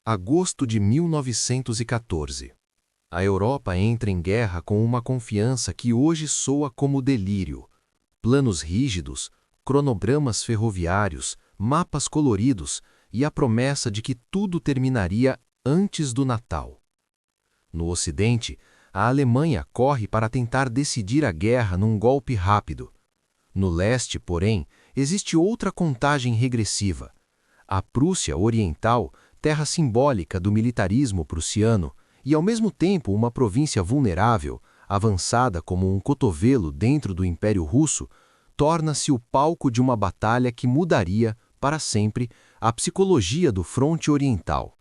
Agosto de 1914. A Europa entra em guerra com uma confiança que hoje soa como delírio. Planos rígidos, cronogramas ferroviários, mapas coloridos e a promessa de que tudo terminaria antes do Natal. No Ocidente, a Alemanha corre para tentar decidir a guerra num golpe rápido. No leste, porém, existe outra contagem regressiva. A Prússia Oriental, terra simbólica do militarismo prussiano, e ao mesmo tempo uma província vulnerável, avançada como um cotovelo dentro do Império Russo, torna-se o palco de uma batalha que mudaria, para sempre, a psicologia do fronte oriental.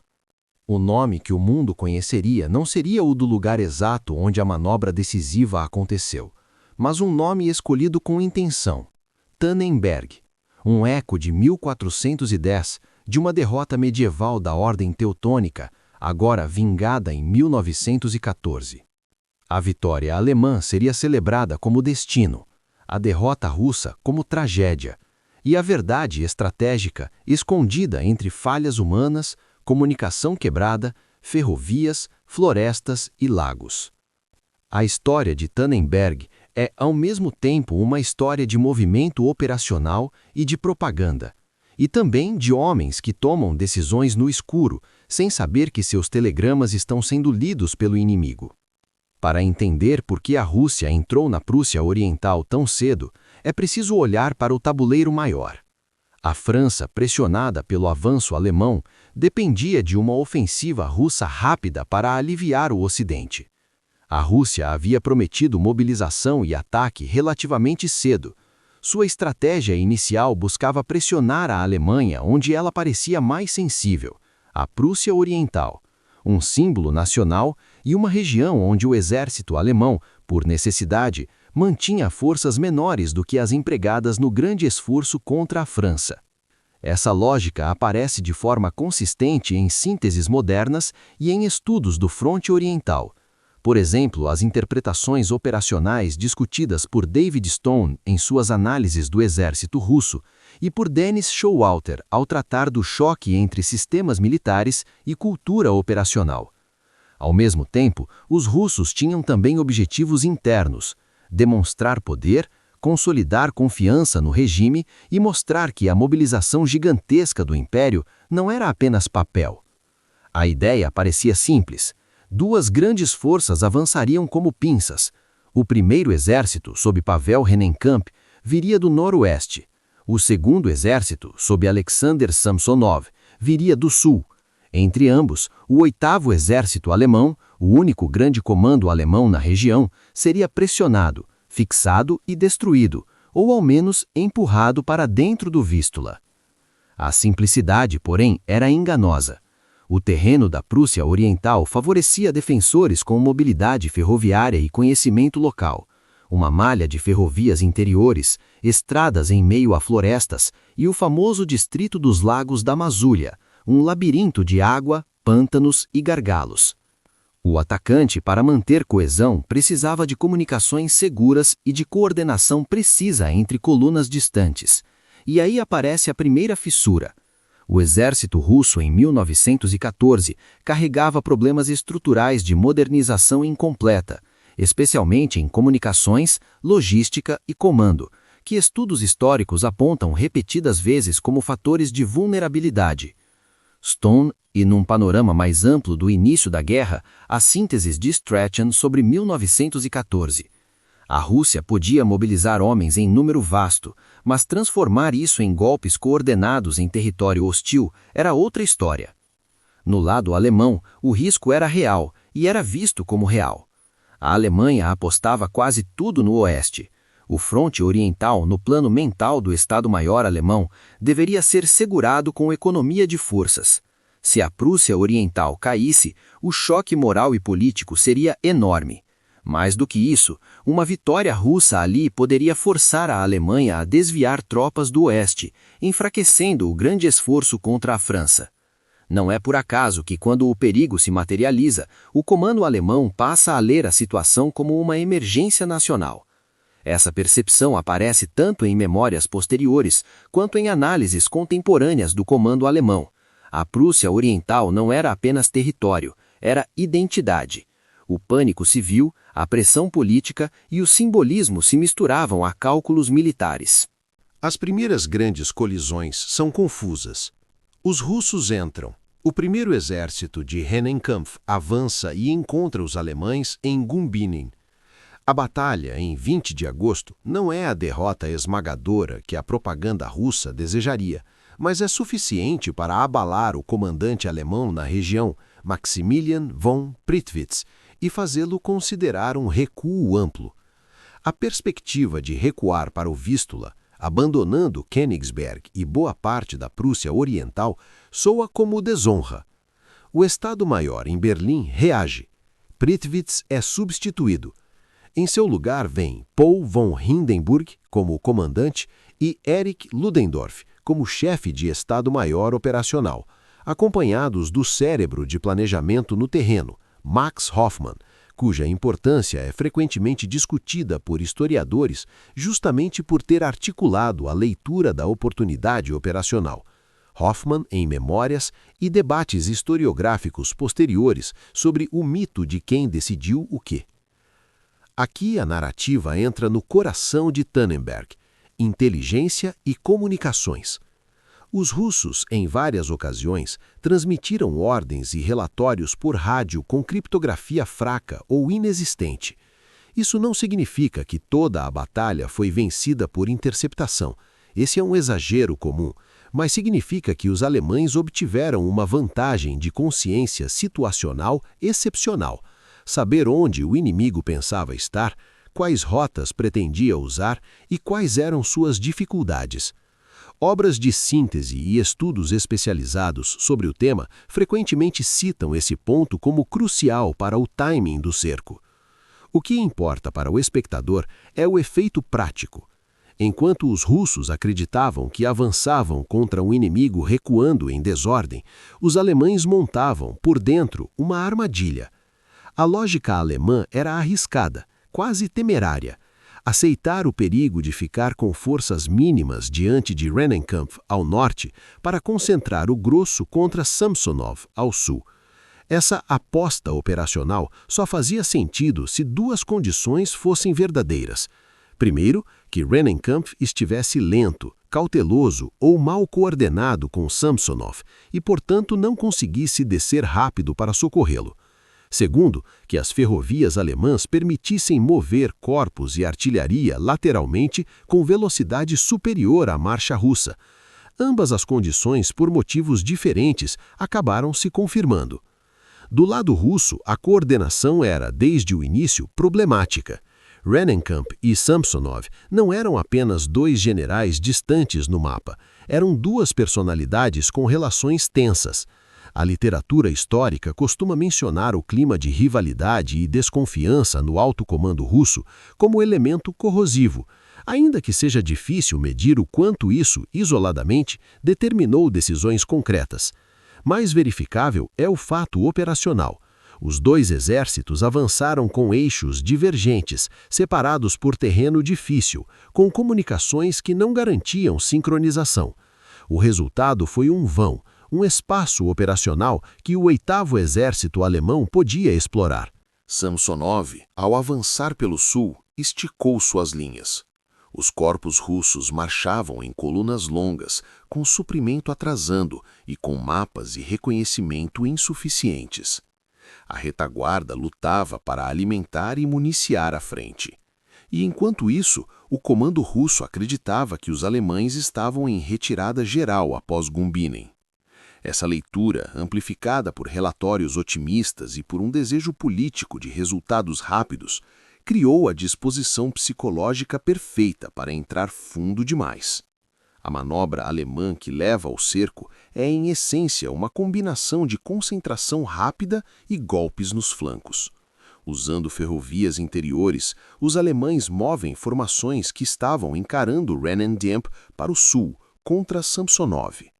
O nome que o mundo conheceria não seria o do lugar exato onde a manobra decisiva aconteceu, mas um nome escolhido com intenção: Tannenberg, um eco de 1410, de uma derrota medieval da Ordem Teutônica, agora vingada em 1914. A vitória alemã seria celebrada como destino, a derrota russa como tragédia, e a verdade estratégica escondida entre falhas humanas, comunicação quebrada, ferrovias, florestas e lagos. A história de Tannenberg é, ao mesmo tempo, uma história de movimento operacional e de propaganda, e também de homens que tomam decisões no escuro, sem saber que seus telegramas estão sendo lidos pelo inimigo. Para entender por que a Rússia entrou na Prússia Oriental tão cedo, é preciso olhar para o tabuleiro maior. A França, pressionada pelo avanço alemão, dependia de uma ofensiva russa rápida para aliviar o Ocidente. A Rússia havia prometido mobilização e ataque relativamente cedo. Sua estratégia inicial buscava pressionar a Alemanha onde ela parecia mais sensível, a Prússia Oriental, um símbolo nacional e uma região onde o exército alemão, por necessidade, mantinha forças menores do que as empregadas no grande esforço contra a França. Essa lógica aparece de forma consistente em sínteses modernas e em estudos do fronte oriental. Por exemplo, as interpretações operacionais discutidas por David Stone em suas análises do exército russo e por Dennis Showalter ao tratar do choque entre sistemas militares e cultura operacional. Ao mesmo tempo, os russos tinham também objetivos internos: demonstrar poder, consolidar confiança no regime e mostrar que a mobilização gigantesca do império não era apenas papel. A ideia parecia simples. Duas grandes forças avançariam como pinças. O primeiro exército, sob Pavel Rennenkampf, viria do noroeste. O segundo exército, sob Alexander Samsonov, viria do sul. Entre ambos, o oitavo exército alemão, o único grande comando alemão na região, seria pressionado, fixado e destruído, ou ao menos empurrado para dentro do Vístula. A simplicidade, porém, era enganosa. O terreno da Prússia Oriental favorecia defensores com mobilidade ferroviária e conhecimento local, uma malha de ferrovias interiores, estradas em meio a florestas e o famoso distrito dos Lagos da Masúlia, um labirinto de água, pântanos e gargalos. O atacante, para manter coesão, precisava de comunicações seguras e de coordenação precisa entre colunas distantes. E aí aparece a primeira fissura. O exército russo, em 1914, carregava problemas estruturais de modernização incompleta, especialmente em comunicações, logística e comando, que estudos históricos apontam repetidas vezes como fatores de vulnerabilidade. Stone, e num panorama mais amplo do início da guerra, as sínteses de Strachan sobre 1914. A Rússia podia mobilizar homens em número vasto, mas transformar isso em golpes coordenados em território hostil era outra história. No lado alemão, o risco era real e era visto como real. A Alemanha apostava quase tudo no oeste. O fronte oriental, no plano mental do Estado-Maior alemão, deveria ser segurado com economia de forças. Se a Prússia Oriental caísse, o choque moral e político seria enorme. Mais do que isso, uma vitória russa ali poderia forçar a Alemanha a desviar tropas do oeste, enfraquecendo o grande esforço contra a França. Não é por acaso que, quando o perigo se materializa, o comando alemão passa a ler a situação como uma emergência nacional. Essa percepção aparece tanto em memórias posteriores quanto em análises contemporâneas do comando alemão. A Prússia Oriental não era apenas território, era identidade. O pânico civil, a pressão política e o simbolismo se misturavam a cálculos militares. As primeiras grandes colisões são confusas. Os russos entram. O primeiro exército de Rennenkampf avança e encontra os alemães em Gumbinnen. A batalha, em 20 de agosto, não é a derrota esmagadora que a propaganda russa desejaria, mas é suficiente para abalar o comandante alemão na região, Maximilian von Prittwitz, e fazê-lo considerar um recuo amplo. A perspectiva de recuar para o Vístula, abandonando Königsberg e boa parte da Prússia Oriental, soa como desonra. O Estado-Maior em Berlim reage. Prittwitz é substituído. Em seu lugar vem Paul von Hindenburg como comandante e Erich Ludendorff como chefe de Estado-Maior operacional, acompanhados do cérebro de planejamento no terreno, Max Hoffmann, cuja importância é frequentemente discutida por historiadores justamente por ter articulado a leitura da oportunidade operacional. Hoffmann em Memórias e debates historiográficos posteriores sobre o mito de quem decidiu o quê. Aqui a narrativa entra no coração de Tannenberg, inteligência e comunicações. Os russos, em várias ocasiões, transmitiram ordens e relatórios por rádio com criptografia fraca ou inexistente. Isso não significa que toda a batalha foi vencida por interceptação. Esse é um exagero comum, mas significa que os alemães obtiveram uma vantagem de consciência situacional excepcional. Saber onde o inimigo pensava estar, quais rotas pretendia usar e quais eram suas dificuldades. Obras de síntese e estudos especializados sobre o tema frequentemente citam esse ponto como crucial para o timing do cerco. O que importa para o espectador é o efeito prático. Enquanto os russos acreditavam que avançavam contra um inimigo recuando em desordem, os alemães montavam, por dentro, uma armadilha. A lógica alemã era arriscada, quase temerária. Aceitar o perigo de ficar com forças mínimas diante de Rennenkampf ao norte para concentrar o grosso contra Samsonov ao sul. Essa aposta operacional só fazia sentido se duas condições fossem verdadeiras. Primeiro, que Rennenkampf estivesse lento, cauteloso ou mal coordenado com Samsonov e, portanto, não conseguisse descer rápido para socorrê-lo. Segundo, que as ferrovias alemãs permitissem mover corpos e artilharia lateralmente com velocidade superior à marcha russa. Ambas as condições, por motivos diferentes, acabaram se confirmando. Do lado russo, a coordenação era, desde o início, problemática. Rennenkampf e Samsonov não eram apenas dois generais distantes no mapa, eram duas personalidades com relações tensas. A literatura histórica costuma mencionar o clima de rivalidade e desconfiança no alto comando russo como elemento corrosivo, ainda que seja difícil medir o quanto isso, isoladamente, determinou decisões concretas. Mais verificável é o fato operacional. Os dois exércitos avançaram com eixos divergentes, separados por terreno difícil, com comunicações que não garantiam sincronização. O resultado foi um vão, um espaço operacional que o 8º Exército Alemão podia explorar. Samsonov, ao avançar pelo sul, esticou suas linhas. Os corpos russos marchavam em colunas longas, com suprimento atrasando e com mapas e reconhecimento insuficientes. A retaguarda lutava para alimentar e municiar a frente. E enquanto isso, o comando russo acreditava que os alemães estavam em retirada geral após Gumbinnen. Essa leitura, amplificada por relatórios otimistas e por um desejo político de resultados rápidos, criou a disposição psicológica perfeita para entrar fundo demais. A manobra alemã que leva ao cerco é, em essência, uma combinação de concentração rápida e golpes nos flancos. Usando ferrovias interiores, os alemães movem formações que estavam encarando Rennenkampf para o sul, contra Samsonov.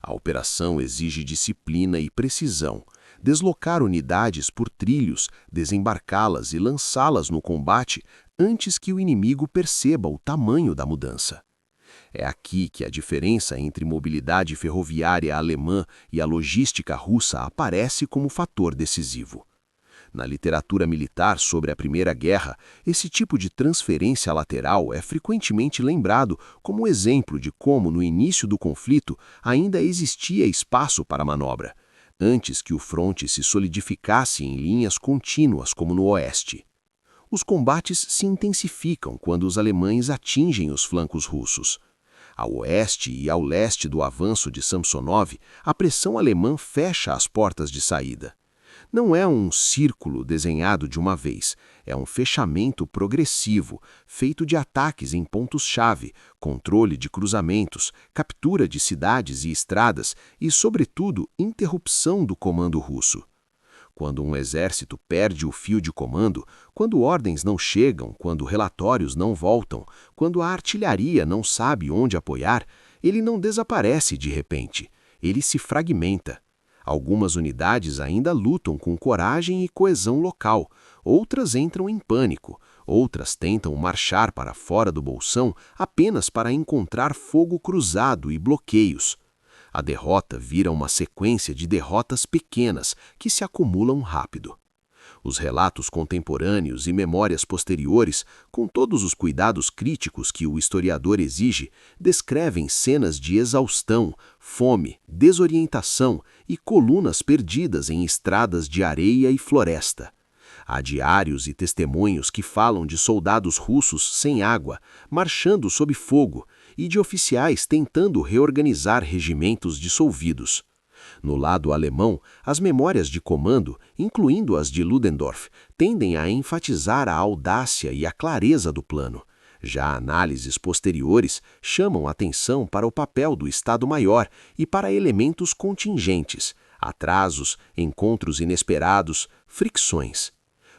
A operação exige disciplina e precisão, deslocar unidades por trilhos, desembarcá-las e lançá-las no combate antes que o inimigo perceba o tamanho da mudança. É aqui que a diferença entre mobilidade ferroviária alemã e a logística russa aparece como fator decisivo. Na literatura militar sobre a Primeira Guerra, esse tipo de transferência lateral é frequentemente lembrado como exemplo de como, no início do conflito, ainda existia espaço para manobra, antes que o fronte se solidificasse em linhas contínuas como no oeste. Os combates se intensificam quando os alemães atingem os flancos russos. Ao oeste e ao leste do avanço de Samsonov, a pressão alemã fecha as portas de saída. Não é um círculo desenhado de uma vez, é um fechamento progressivo, feito de ataques em pontos-chave, controle de cruzamentos, captura de cidades e estradas e, sobretudo, interrupção do comando russo. Quando um exército perde o fio de comando, quando ordens não chegam, quando relatórios não voltam, quando a artilharia não sabe onde apoiar, ele não desaparece de repente, ele se fragmenta. Algumas unidades ainda lutam com coragem e coesão local, outras entram em pânico, outras tentam marchar para fora do bolsão apenas para encontrar fogo cruzado e bloqueios. A derrota vira uma sequência de derrotas pequenas que se acumulam rápido. Os relatos contemporâneos e memórias posteriores, com todos os cuidados críticos que o historiador exige, descrevem cenas de exaustão, fome, desorientação e colunas perdidas em estradas de areia e floresta. Há diários e testemunhos que falam de soldados russos sem água, marchando sob fogo, e de oficiais tentando reorganizar regimentos dissolvidos. No lado alemão, as memórias de comando, incluindo as de Ludendorff, tendem a enfatizar a audácia e a clareza do plano. Já análises posteriores chamam atenção para o papel do Estado-Maior e para elementos contingentes, atrasos, encontros inesperados, fricções.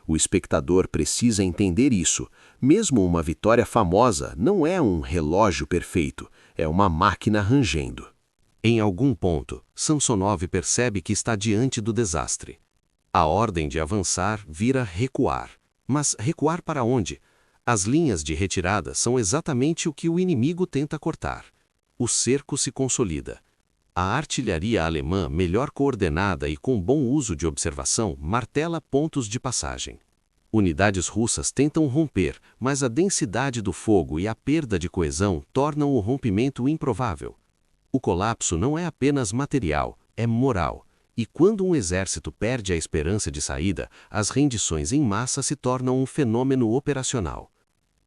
O espectador precisa entender isso. Mesmo uma vitória famosa não é um relógio perfeito, é uma máquina rangendo. Em algum ponto, Samsonov percebe que está diante do desastre. A ordem de avançar vira recuar. Mas recuar para onde? As linhas de retirada são exatamente o que o inimigo tenta cortar. O cerco se consolida. A artilharia alemã, melhor coordenada e com bom uso de observação, martela pontos de passagem. Unidades russas tentam romper, mas a densidade do fogo e a perda de coesão tornam o rompimento improvável. O colapso não é apenas material, é moral. E quando um exército perde a esperança de saída, as rendições em massa se tornam um fenômeno operacional.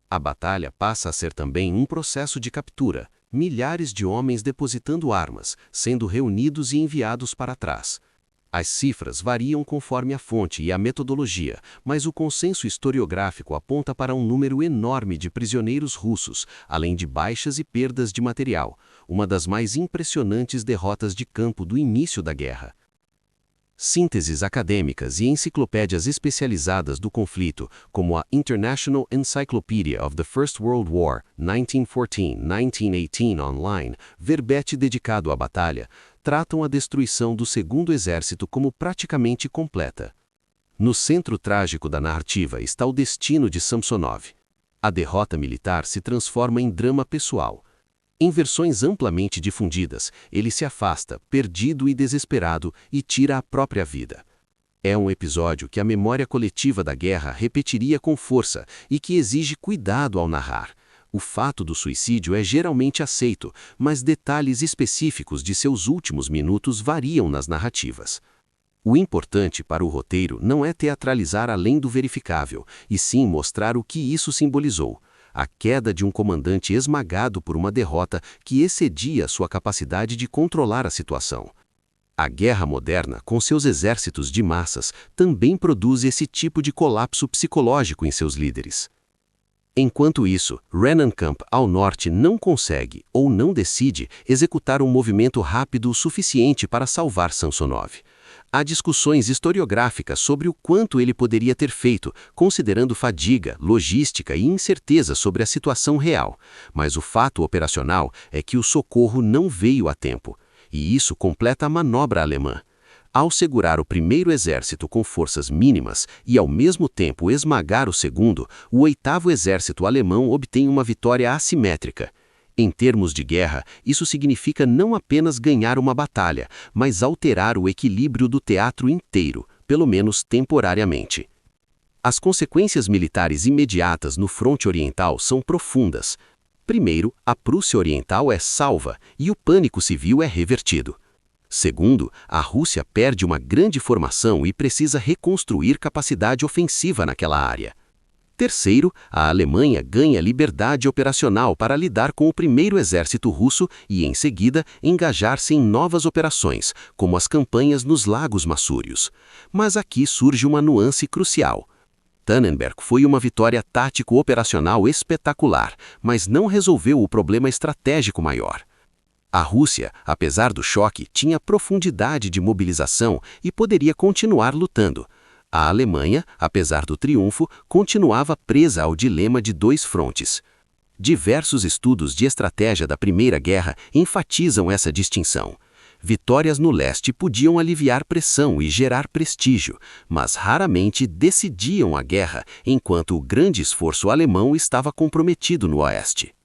A batalha passa a ser também um processo de captura, milhares de homens depositando armas, sendo reunidos e enviados para trás. As cifras variam conforme a fonte e a metodologia, mas o consenso historiográfico aponta para um número enorme de prisioneiros russos, além de baixas e perdas de material, uma das mais impressionantes derrotas de campo do início da guerra. Sínteses acadêmicas e enciclopédias especializadas do conflito, como a International Encyclopedia of the First World War, 1914-1918 online, verbete dedicado à batalha, tratam a destruição do Segundo Exército como praticamente completa. No centro trágico da narrativa está o destino de Samsonov. A derrota militar se transforma em drama pessoal. Em versões amplamente difundidas, ele se afasta, perdido e desesperado, e tira a própria vida. É um episódio que a memória coletiva da guerra repetiria com força e que exige cuidado ao narrar. O fato do suicídio é geralmente aceito, mas detalhes específicos de seus últimos minutos variam nas narrativas. O importante para o roteiro não é teatralizar além do verificável, e sim mostrar o que isso simbolizou. A queda de um comandante esmagado por uma derrota que excedia sua capacidade de controlar a situação. A guerra moderna, com seus exércitos de massas, também produz esse tipo de colapso psicológico em seus líderes. Enquanto isso, Rennenkampf ao norte não consegue, ou não decide, executar um movimento rápido o suficiente para salvar Samsonov. Há discussões historiográficas sobre o quanto ele poderia ter feito, considerando fadiga, logística e incerteza sobre a situação real, mas o fato operacional é que o socorro não veio a tempo, e isso completa a manobra alemã. Ao segurar o primeiro exército com forças mínimas e ao mesmo tempo esmagar o segundo, o 8º exército alemão obtém uma vitória assimétrica. Em termos de guerra, isso significa não apenas ganhar uma batalha, mas alterar o equilíbrio do teatro inteiro, pelo menos temporariamente. As consequências militares imediatas no fronte oriental são profundas. Primeiro, a Prússia Oriental é salva e o pânico civil é revertido. Segundo, a Rússia perde uma grande formação e precisa reconstruir capacidade ofensiva naquela área. Terceiro, a Alemanha ganha liberdade operacional para lidar com o primeiro exército russo e, em seguida, engajar-se em novas operações, como as campanhas nos Lagos Massúrios. Mas aqui surge uma nuance crucial. Tannenberg foi uma vitória tático-operacional espetacular, mas não resolveu o problema estratégico maior. A Rússia, apesar do choque, tinha profundidade de mobilização e poderia continuar lutando. A Alemanha, apesar do triunfo, continuava presa ao dilema de dois frontes. Diversos estudos de estratégia da Primeira Guerra enfatizam essa distinção. Vitórias no leste podiam aliviar pressão e gerar prestígio, mas raramente decidiam a guerra, enquanto o grande esforço alemão estava comprometido no oeste.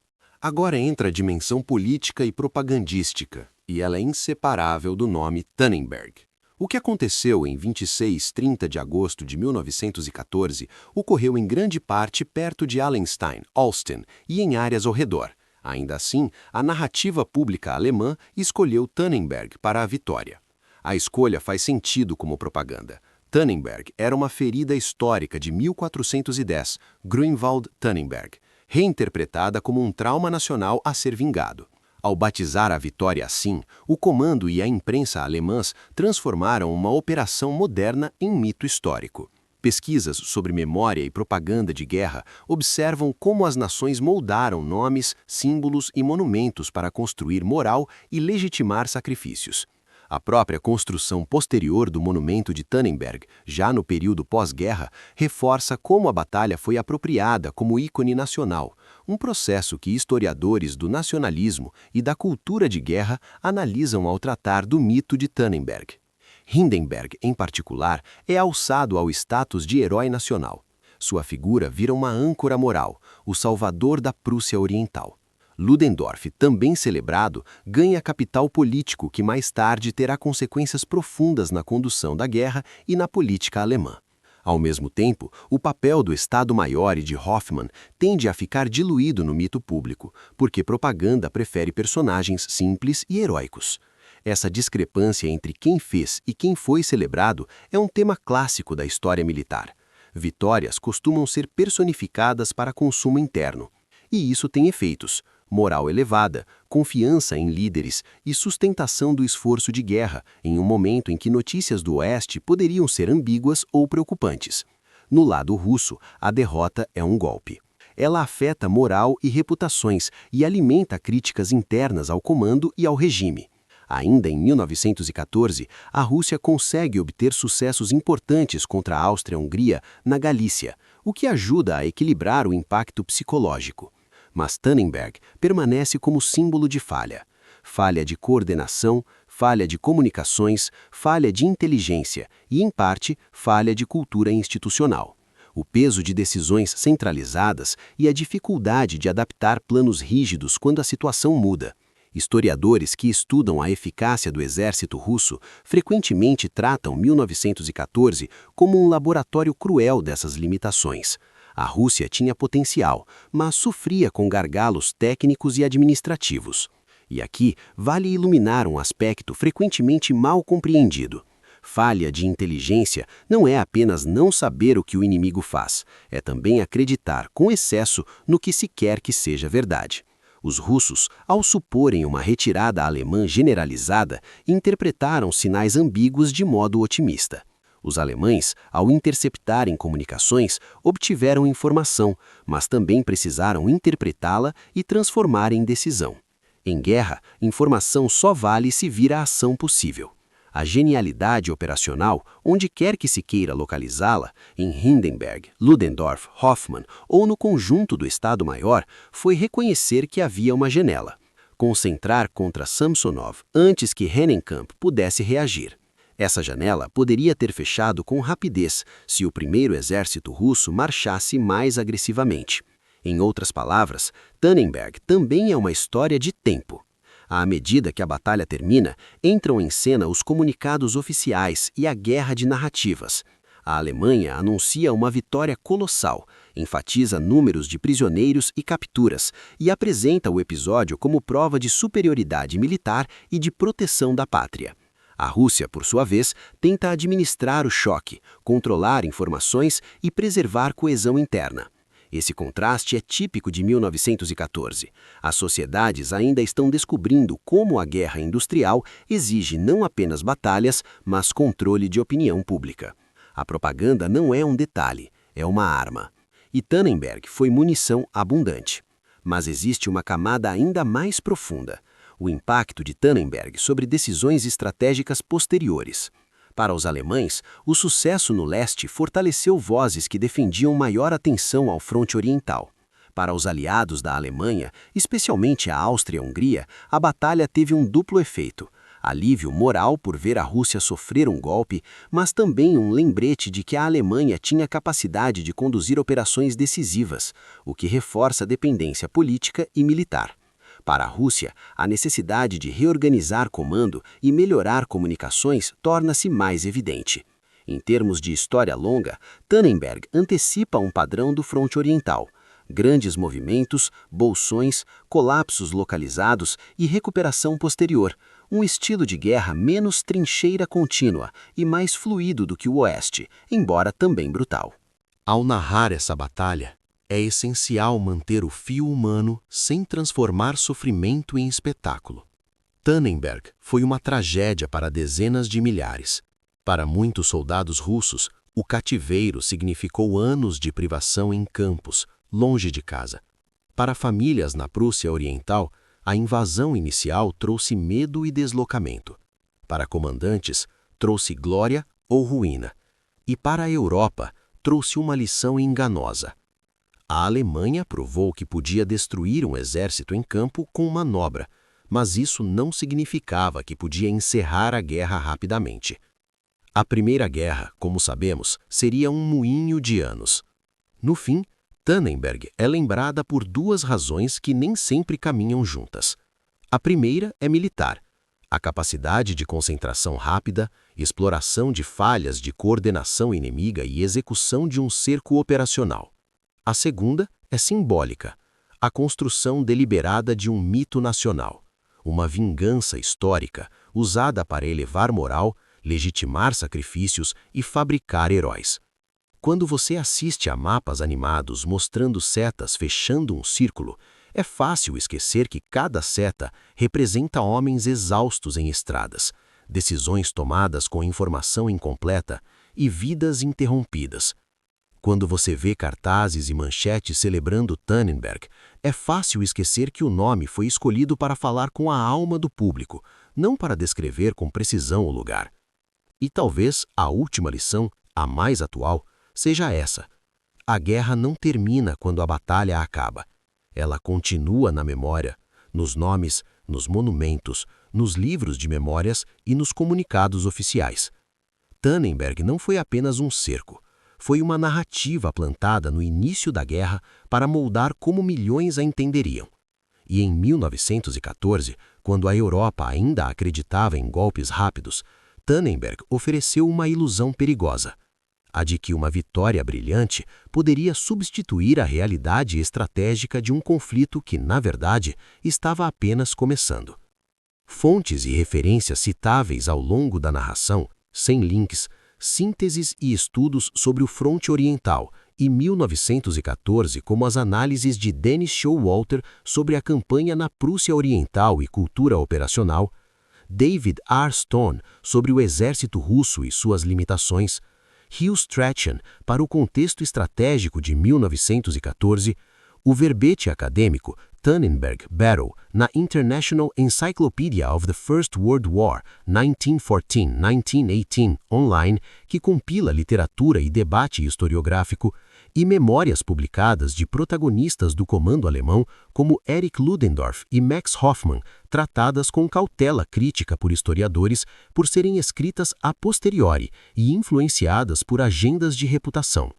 Agora entra a dimensão política e propagandística, e ela é inseparável do nome Tannenberg. O que aconteceu em 26 e 30 de agosto de 1914 ocorreu em grande parte perto de Allenstein, Olsztyn e em áreas ao redor. Ainda assim, a narrativa pública alemã escolheu Tannenberg para a vitória. A escolha faz sentido como propaganda. Tannenberg era uma ferida histórica de 1410, Grünwald-Tannenberg, reinterpretada como um trauma nacional a ser vingado. Ao batizar a vitória assim, o comando e a imprensa alemãs transformaram uma operação moderna em mito histórico. Pesquisas sobre memória e propaganda de guerra observam como as nações moldaram nomes, símbolos e monumentos para construir moral e legitimar sacrifícios. A própria construção posterior do monumento de Tannenberg, já no período pós-guerra, reforça como a batalha foi apropriada como ícone nacional, um processo que historiadores do nacionalismo e da cultura de guerra analisam ao tratar do mito de Tannenberg. Hindenburg, em particular, é alçado ao status de herói nacional. Sua figura vira uma âncora moral, o salvador da Prússia Oriental. Ludendorff, também celebrado, ganha capital político que mais tarde terá consequências profundas na condução da guerra e na política alemã. Ao mesmo tempo, o papel do Estado-Maior e de Hoffmann tende a ficar diluído no mito público, porque propaganda prefere personagens simples e heróicos. Essa discrepância entre quem fez e quem foi celebrado é um tema clássico da história militar. Vitórias costumam ser personificadas para consumo interno. E isso tem efeitos: moral elevada, confiança em líderes e sustentação do esforço de guerra, em um momento em que notícias do Oeste poderiam ser ambíguas ou preocupantes. No lado russo, a derrota é um golpe. Ela afeta moral e reputações e alimenta críticas internas ao comando e ao regime. Ainda em 1914, a Rússia consegue obter sucessos importantes contra a Áustria-Hungria na Galícia, o que ajuda a equilibrar o impacto psicológico. Mas Tannenberg permanece como símbolo de falha. Falha de coordenação, falha de comunicações, falha de inteligência e, em parte, falha de cultura institucional. O peso de decisões centralizadas e a dificuldade de adaptar planos rígidos quando a situação muda. Historiadores que estudam a eficácia do exército russo frequentemente tratam 1914 como um laboratório cruel dessas limitações. A Rússia tinha potencial, mas sofria com gargalos técnicos e administrativos. E aqui vale iluminar um aspecto frequentemente mal compreendido. Falha de inteligência não é apenas não saber o que o inimigo faz, é também acreditar com excesso no que se quer que seja verdade. Os russos, ao suporem uma retirada alemã generalizada, interpretaram sinais ambíguos de modo otimista. Os alemães, ao interceptarem comunicações, obtiveram informação, mas também precisaram interpretá-la e transformar em decisão. Em guerra, informação só vale se vir a ação possível. A genialidade operacional, onde quer que se queira localizá-la, em Hindenburg, Ludendorff, Hoffmann ou no conjunto do Estado-Maior, foi reconhecer que havia uma janela. Concentrar contra Samsonov antes que Rennenkampf pudesse reagir. Essa janela poderia ter fechado com rapidez se o primeiro exército russo marchasse mais agressivamente. Em outras palavras, Tannenberg também é uma história de tempo. À medida que a batalha termina, entram em cena os comunicados oficiais e a guerra de narrativas. A Alemanha anuncia uma vitória colossal, enfatiza números de prisioneiros e capturas e apresenta o episódio como prova de superioridade militar e de proteção da pátria. A Rússia, por sua vez, tenta administrar o choque, controlar informações e preservar coesão interna. Esse contraste é típico de 1914. As sociedades ainda estão descobrindo como a guerra industrial exige não apenas batalhas, mas controle de opinião pública. A propaganda não é um detalhe, é uma arma. E Tannenberg foi munição abundante. Mas existe uma camada ainda mais profunda: o impacto de Tannenberg sobre decisões estratégicas posteriores. Para os alemães, o sucesso no leste fortaleceu vozes que defendiam maior atenção ao fronte oriental. Para os aliados da Alemanha, especialmente a Áustria e a Hungria, a batalha teve um duplo efeito: alívio moral por ver a Rússia sofrer um golpe, mas também um lembrete de que a Alemanha tinha capacidade de conduzir operações decisivas, o que reforça a dependência política e militar. Para a Rússia, a necessidade de reorganizar comando e melhorar comunicações torna-se mais evidente. Em termos de história longa, Tannenberg antecipa um padrão do fronte oriental: grandes movimentos, bolsões, colapsos localizados e recuperação posterior, um estilo de guerra menos trincheira contínua e mais fluido do que o Oeste, embora também brutal. Ao narrar essa batalha, é essencial manter o fio humano sem transformar sofrimento em espetáculo. Tannenberg foi uma tragédia para dezenas de milhares. Para muitos soldados russos, o cativeiro significou anos de privação em campos, longe de casa. Para famílias na Prússia Oriental, a invasão inicial trouxe medo e deslocamento. Para comandantes, trouxe glória ou ruína. E para a Europa, trouxe uma lição enganosa. A Alemanha provou que podia destruir um exército em campo com manobra, mas isso não significava que podia encerrar a guerra rapidamente. A Primeira Guerra, como sabemos, seria um moinho de anos. No fim, Tannenberg é lembrada por duas razões que nem sempre caminham juntas. A primeira é militar: a capacidade de concentração rápida, exploração de falhas de coordenação inimiga e execução de um cerco operacional. A segunda é simbólica: a construção deliberada de um mito nacional, uma vingança histórica usada para elevar moral, legitimar sacrifícios e fabricar heróis. Quando você assiste a mapas animados mostrando setas fechando um círculo, é fácil esquecer que cada seta representa homens exaustos em estradas, decisões tomadas com informação incompleta e vidas interrompidas. Quando você vê cartazes e manchetes celebrando Tannenberg, é fácil esquecer que o nome foi escolhido para falar com a alma do público, não para descrever com precisão o lugar. E talvez a última lição, a mais atual, seja essa: a guerra não termina quando a batalha acaba. Ela continua na memória, nos nomes, nos monumentos, nos livros de memórias e nos comunicados oficiais. Tannenberg não foi apenas um cerco. Foi uma narrativa plantada no início da guerra para moldar como milhões a entenderiam. E em 1914, quando a Europa ainda acreditava em golpes rápidos, Tannenberg ofereceu uma ilusão perigosa: a de que uma vitória brilhante poderia substituir a realidade estratégica de um conflito que, na verdade, estava apenas começando. Fontes e referências citáveis ao longo da narração, sem links, sínteses e estudos sobre o fronte oriental, e 1914 como as análises de Dennis Showalter sobre a campanha na Prússia Oriental e cultura operacional, David R. Stone sobre o exército russo e suas limitações, Hugh Strachan para o contexto estratégico de 1914, o verbete acadêmico Tannenberg Battle na International Encyclopedia of the First World War 1914-1918 online, que compila literatura e debate historiográfico, e memórias publicadas de protagonistas do comando alemão como Erich Ludendorff e Max Hoffmann, tratadas com cautela crítica por historiadores por serem escritas a posteriori e influenciadas por agendas de reputação.